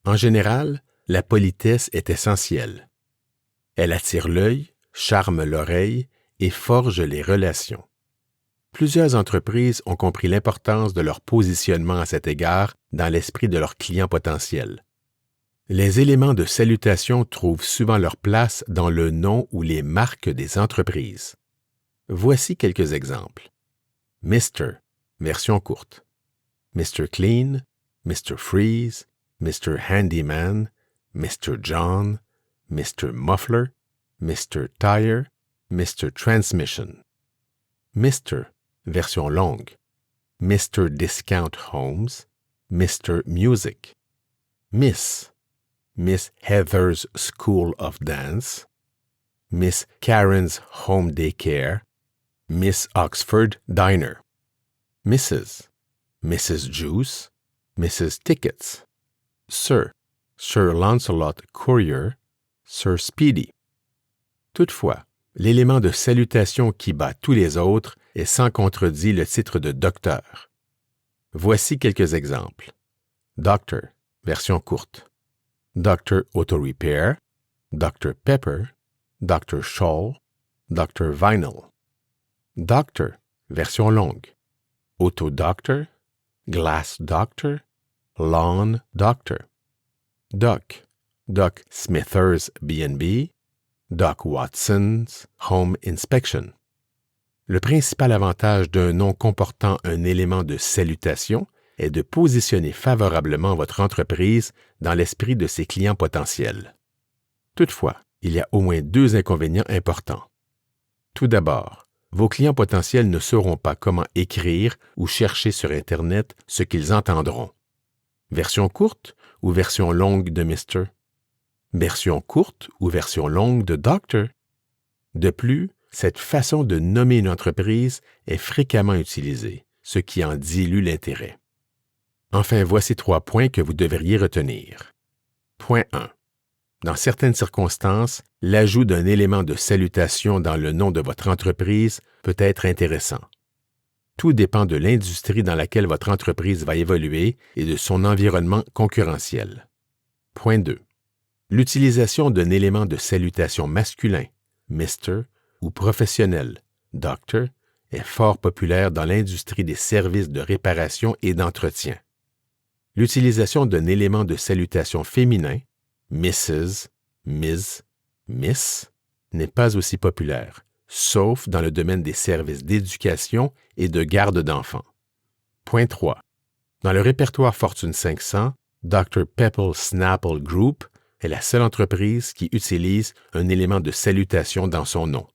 En général, la politesse est essentielle. Elle attire l'œil, charme l'oreille et forge les relations. Plusieurs entreprises ont compris l'importance de leur positionnement à cet égard dans l'esprit de leurs clients potentiels. Les éléments de salutation trouvent souvent leur place dans le nom ou les marques des entreprises. Voici quelques exemples. Mr. version courte. Mr. Clean, Mr. Freeze, Mr. Handyman, Mr. John, Mr. Muffler, Mr. Tire, Mr. Transmission. Mr. version longue. Mr. Discount Homes, Mr. Music. Miss Heather's School of Dance, Miss Karen's Home Daycare, Miss Oxford Diner. Mrs. Juice, Mrs. Tickets. Sir Lancelot Courier, Sir Speedy. Toutefois, l'élément de salutation qui bat tous les autres est sans contredit le titre de docteur. Voici quelques exemples. Doctor, version courte. Dr. Auto Repair, Dr. Pepper, Dr. Scholl, Dr. Vinyl. Doctor, version longue. Auto Doctor, Glass Doctor, Lawn Doctor. Doc Smithers B&B, Doc Watson's Home Inspection. Le principal avantage d'un nom comportant un élément de salutation est de positionner favorablement votre entreprise dans l'esprit de ses clients potentiels. Toutefois, il y a au moins 2 inconvénients importants. Tout d'abord, vos clients potentiels ne sauront pas comment écrire ou chercher sur Internet ce qu'ils entendront. Version courte ou version longue de Mr. Version courte ou version longue de Doctor. De plus, cette façon de nommer une entreprise est fréquemment utilisée, ce qui en dilue l'intérêt. Enfin, voici 3 points que vous devriez retenir. Point 1. Dans certaines circonstances, l'ajout d'un élément de salutation dans le nom de votre entreprise peut être intéressant. Tout dépend de l'industrie dans laquelle votre entreprise va évoluer et de son environnement concurrentiel. Point 2. L'utilisation d'un élément de salutation masculin, Mr. ou professionnel, Doctor, est fort populaire dans l'industrie des services de réparation et d'entretien. L'utilisation d'un élément de salutation féminin, Mrs., Ms., Miss, n'est pas aussi populaire, sauf dans le domaine des services d'éducation et de garde d'enfants. Point 3. Dans le répertoire Fortune 500, Dr. Pepple Snapple Group est la seule entreprise qui utilise un élément de salutation dans son nom.